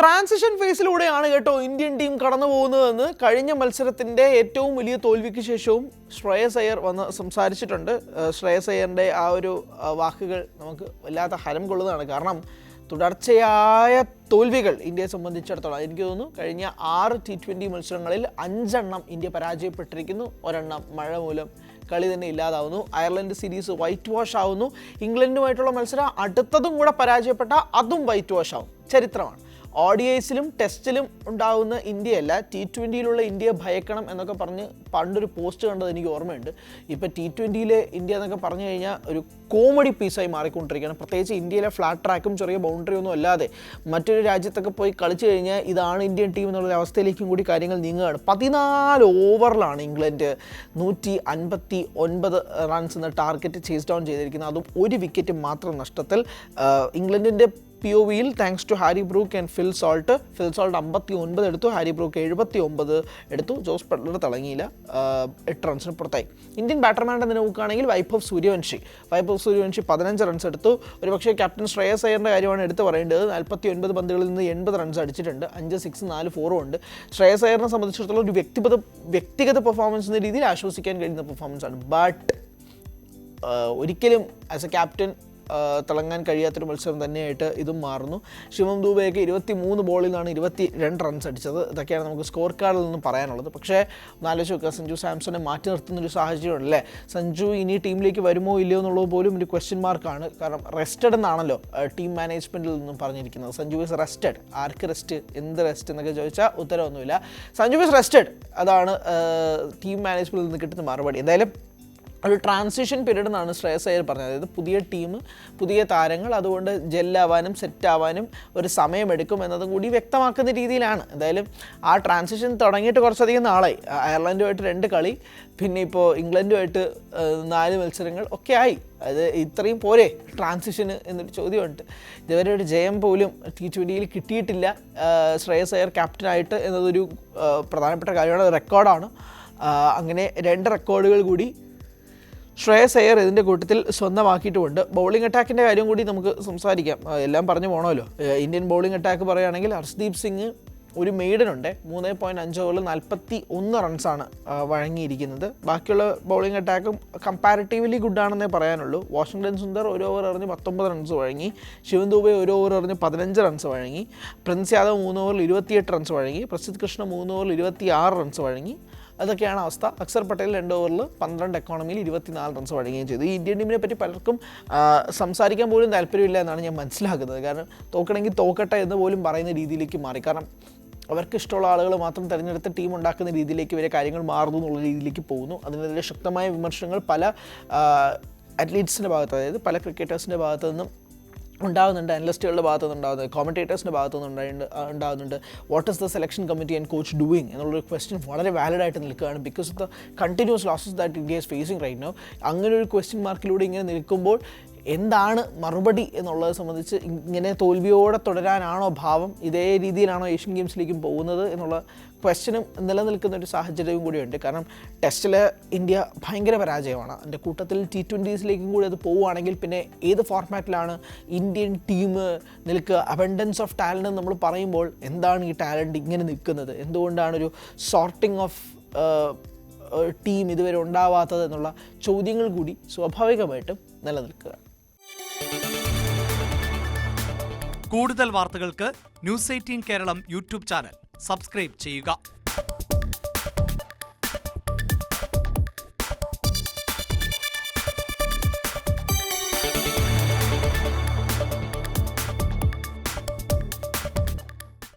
Transition ഫേസിലൂടെയാണ് കേട്ടോ Indian team കടന്നു പോകുന്നതെന്ന് കഴിഞ്ഞ മത്സരത്തിൻ്റെ ഏറ്റവും വലിയ തോൽവിക്ക് ശേഷവും ശ്രേയസ് അയ്യർ വന്ന് സംസാരിച്ചിട്ടുണ്ട്. ശ്രേയസ് അയ്യറിൻ്റെ ആ ഒരു വാക്കുകൾ നമുക്ക് വല്ലാത്ത ഹരം കൊള്ളുന്നതാണ്. കാരണം തുടർച്ചയായ തോൽവികൾ ഇന്ത്യയെ സംബന്ധിച്ചിടത്തോളം എനിക്ക് തോന്നുന്നു കഴിഞ്ഞ 6 T20 മത്സരങ്ങളിൽ 5 ഇന്ത്യ പരാജയപ്പെട്ടിരിക്കുന്നു. ഒരെണ്ണം മഴ മൂലം കളി തന്നെ ഇല്ലാതാവുന്നു. അയർലൻഡ് സീരീസ് വൈറ്റ് വാഷ് ആവുന്നു. ഇംഗ്ലണ്ടുമായിട്ടുള്ള മത്സരം അടുത്തതും കൂടെ പരാജയപ്പെട്ട അതും വൈറ്റ് വാഷ് ആവും. ചരിത്രമാണ്. ODIസിലും ടെസ്റ്റിലും ഉണ്ടാകുന്ന ഇന്ത്യയല്ല T20യിലുള്ള ഇന്ത്യയെ ഭയക്കണം എന്നൊക്കെ പറഞ്ഞ് പണ്ടൊരു പോസ്റ്റ് കണ്ടത് എനിക്ക് ഓർമ്മയുണ്ട്. ഇപ്പോൾ T20യിലെ ഇന്ത്യ എന്നൊക്കെ പറഞ്ഞു കഴിഞ്ഞാൽ ഒരു കോമഡി പീസായി മാറിക്കൊണ്ടിരിക്കുകയാണ്. പ്രത്യേകിച്ച് ഇന്ത്യയിലെ ഫ്ലാറ്റ് ട്രാക്കും ചെറിയ ബൗണ്ടറി ഒന്നും അല്ലാതെ മറ്റൊരു രാജ്യത്തൊക്കെ പോയി കളിച്ചു കഴിഞ്ഞാൽ ഇതാണ് ഇന്ത്യൻ ടീം എന്നുള്ളൊരു അവസ്ഥയിലേക്കും കൂടി കാര്യങ്ങൾ നീങ്ങുകയാണ്. 14 ഓവറിലാണ് ഇംഗ്ലണ്ട് 159 റൺസ് എന്ന ടാർഗറ്റ് ചേസ് ഡൗൺ ചെയ്തിരിക്കുന്നത്. അതും ഒരു വിക്കറ്റ് മാത്രം നഷ്ടത്തിൽ. ഇംഗ്ലണ്ടിൻ്റെ POVയിൽ thanks to Harry Brook and Phil Salt 59 എടുത്തു, ഹാരി ബ്രൂക്ക് 79 എടുത്തു. ജോസ് ബട്ട്ലർ തിളങ്ങിയില്ല, 8 റൺസിന് പുറത്തായി. ഇന്ത്യൻ ബാറ്റർമാൻ്റെ തന്നെ നോക്കുകയാണെങ്കിൽ വൈഭവ് സൂര്യവംശി 15 റൺസ് എടുത്തു. ഒരു പക്ഷേ ക്യാപ്റ്റൻ ശ്രേയസ് അയ്യറിൻ്റെ കാര്യമാണ് എടുത്ത് പറയേണ്ടത്. 49 പന്തുകളിൽ നിന്ന് 80 റൺസ് അടിച്ചിട്ടുണ്ട്. 5 6 4 4 ഉണ്ട്. ശ്രേയസ് അയ്യറിനെ സംബന്ധിച്ചിടത്തോളം ഒരു വ്യക്തിഗത പെർഫോമൻസ് എന്ന രീതിയിൽ ആശ്വസിക്കാൻ കഴിയുന്ന പെർഫോമൻസാണ്. ബട്ട് ഒരിക്കലും ആസ് എ ക്യാപ്റ്റൻ തിളങ്ങാൻ കഴിയാത്തൊരു മത്സരം തന്നെയായിട്ട് ഇതും മാറുന്നു. ശിവം ദൂബെയൊക്കെ 23 ബോളിൽ നിന്നാണ് 22 റൺസ് അടിച്ചത്. ഇതൊക്കെയാണ് നമുക്ക് സ്കോർ കാർഡിൽ നിന്നും പറയാനുള്ളത്. പക്ഷേ ആലോചിച്ച് നോക്കുക, സഞ്ജു സാംസണെ മാറ്റി നിർത്തുന്നൊരു സാഹചര്യമുണ്ടല്ലേ. സഞ്ജു ഇനി ടീമിലേക്ക് വരുമോ ഇല്ലയോ എന്നുള്ളത് പോലും ഒരു ക്വസ്റ്റ്യൻ മാർക്കാണ്. കാരണം റെസ്റ്റഡ് എന്നാണല്ലോ ടീം മാനേജ്മെൻറ്റിൽ നിന്നും പറഞ്ഞിരിക്കുന്നത്. Sanju is rested. Arc rest, എന്ത് റെസ്റ്റ് എന്നൊക്കെ ചോദിച്ചാൽ ഉത്തരവൊന്നുമില്ല. സഞ്ജു ഈസ് റെസ്റ്റഡ്, അതാണ് ടീം മാനേജ്മെൻറ്റിൽ നിന്ന് കിട്ടുന്ന മറുപടി. എന്തായാലും ഒരു ട്രാൻസിഷൻ പീരീഡ് എന്നാണ് ശ്രേയസ് അയ്യർ പറഞ്ഞത്. അതായത് പുതിയ ടീം, പുതിയ താരങ്ങൾ, അതുകൊണ്ട് ജെല്ലാവാനും സെറ്റാവാനും ഒരു സമയമെടുക്കും എന്നതും കൂടി വ്യക്തമാക്കുന്ന രീതിയിലാണ്. എന്തായാലും ആ ട്രാൻസിഷൻ തുടങ്ങിയിട്ട് കുറച്ചധികം നാളായി. അയർലൻഡുമായിട്ട് 2 കളി, പിന്നെ ഇപ്പോൾ ഇംഗ്ലണ്ടുമായിട്ട് 4 മത്സരങ്ങൾ ഒക്കെ ആയി. അത് ഇത്രയും പോരെ ട്രാൻസിഷന് എന്നൊരു ചോദ്യമുണ്ട്. ഇതുവരെ ഒരു ജയം പോലും T20യിൽ കിട്ടിയിട്ടില്ല ശ്രേയസ് അയ്യർ ക്യാപ്റ്റനായിട്ട് എന്നതൊരു പ്രധാനപ്പെട്ട കാര്യമാണ്, റെക്കോർഡാണ്. അങ്ങനെ 2 റെക്കോർഡുകൾ കൂടി ശ്രേയസ് അയ്യർ ഇതിൻ്റെ കൂട്ടത്തിൽ സ്വന്തമാക്കിയിട്ടുമുണ്ട്. ബൗളിംഗ് അറ്റാക്കിൻ്റെ കാര്യം കൂടി നമുക്ക് സംസാരിക്കാം. എല്ലാം പറഞ്ഞു പോകണമല്ലോ. ഇന്ത്യൻ ബൗളിംഗ് അറ്റാക്ക് പറയുകയാണെങ്കിൽ ഹർഷ്ദീപ് സിംഗ് ഒരു മെയ്ഡനുണ്ട്. 3.5 ഓവറിൽ 41 റൺസാണ് വഴങ്ങിയിരിക്കുന്നത്. ബാക്കിയുള്ള ബൗളിംഗ് അറ്റാക്കും കമ്പാരിറ്റീവ്ലി ഗുഡാണെന്നേ പറയാനുള്ളൂ. വാഷിംഗ്ടൺ സുന്ദർ 1 ഓവർ എറിഞ്ഞ് 19 റൺസ് വഴങ്ങി. ശിവൻ ദൂബെ 1 ഓവർ എറിഞ്ഞ് 15 റൺസ് വഴങ്ങി. പ്രിൻസ് യാദവ് 3 ഓവറിൽ 28 റൺസ് വഴങ്ങി. പ്രസിദ്ധ് കൃഷ്ണ 3 ഓവറിൽ 26 റൺസ് വഴങ്ങി. അതൊക്കെയാണ് അവസ്ഥ. അക്സർ പട്ടേൽ 2 ഓവറിൽ 12 എക്കോണമിയിൽ 24 റൺസ് വഴങ്ങുകയും ചെയ്തു. ഈ ഇന്ത്യൻ ടീമിനെ പറ്റി പലർക്കും സംസാരിക്കാൻ പോലും താല്പര്യമില്ല എന്നാണ് ഞാൻ മനസ്സിലാക്കുന്നത്. കാരണം തോക്കണമെങ്കിൽ തോക്കട്ടെ എന്ന് പോലും പറയുന്ന രീതിയിലേക്ക് മാറി. കാരണം അവർക്ക് ഇഷ്ടമുള്ള ആളുകൾ മാത്രം തിരഞ്ഞെടുത്ത് ടീം ഉണ്ടാക്കുന്ന രീതിയിലേക്ക് ഇവരെ കാര്യങ്ങൾ മാറുന്നു എന്നുള്ള രീതിയിലേക്ക് പോകുന്നു. അതിനെതിരെ ശക്തമായ വിമർശനങ്ങൾ പല അത്ലീറ്റ്സിൻ്റെ ഭാഗത്ത്, അതായത് പല ക്രിക്കറ്റേഴ്സിൻ്റെ ഭാഗത്തു നിന്നും ഉണ്ടാകുന്നുണ്ട്, അനലിസ്റ്റുകളുടെ ഭാഗത്തു നിന്നുണ്ടാകുന്നത്, കോമൻറ്റേറ്റേഴ്സിൻ്റെ ഭാഗത്തു നിന്ന് ഉണ്ടാകുന്നുണ്ട്. What is the selection committee and coach doing എന്നുള്ളൊരു ക്വസ്റ്റ്യൻ വളരെ വാലിഡായിട്ട് നിൽക്കുകയാണ്. Because of the continuous losses that India is facing right now. അങ്ങനെ ഒരു ക്വസ്റ്റ്യൻ മാർക്കിലൂടെ ഇങ്ങനെ നിൽക്കുമ്പോൾ എന്താണ് മറുപടി എന്നുള്ളത് സംബന്ധിച്ച്, ഇങ്ങനെ തോൽവിയോടെ തുടരാനാണോ ഭാവം, ഇതേ രീതിയിലാണോ ഏഷ്യൻ ഗെയിംസിലേക്കും പോകുന്നത് എന്നുള്ള ക്വസ്റ്റ്യനും നിലനിൽക്കുന്ന ഒരു സാഹചര്യവും കൂടിയുണ്ട്. കാരണം ടെസ്റ്റിൽ ഇന്ത്യ ഭയങ്കര പരാജയമാണ്. അതിൻ്റെ കൂട്ടത്തിൽ T20സിലേക്കും കൂടി അത് പോവുകയാണെങ്കിൽ പിന്നെ ഏത് ഫോർമാറ്റിലാണ് ഇന്ത്യൻ ടീം നിൽക്കുക? അബണ്ടൻസ് ഓഫ് ടാലൻറ്റ് നമ്മൾ പറയുമ്പോൾ എന്താണ് ഈ ടാലൻറ്റ് ഇങ്ങനെ നിൽക്കുന്നത്? എന്തുകൊണ്ടാണ് ഒരു സോർട്ടിങ് ഓഫ് ടീം ഇതുവരെ ഉണ്ടാവാത്തത് എന്നുള്ള ചോദ്യങ്ങൾ കൂടി സ്വാഭാവികമായിട്ടും നിലനിൽക്കുക. കൂടുതൽ വാർത്തകൾക്ക് News 18 Keralam YouTube channel subscribe ചെയ്യുക.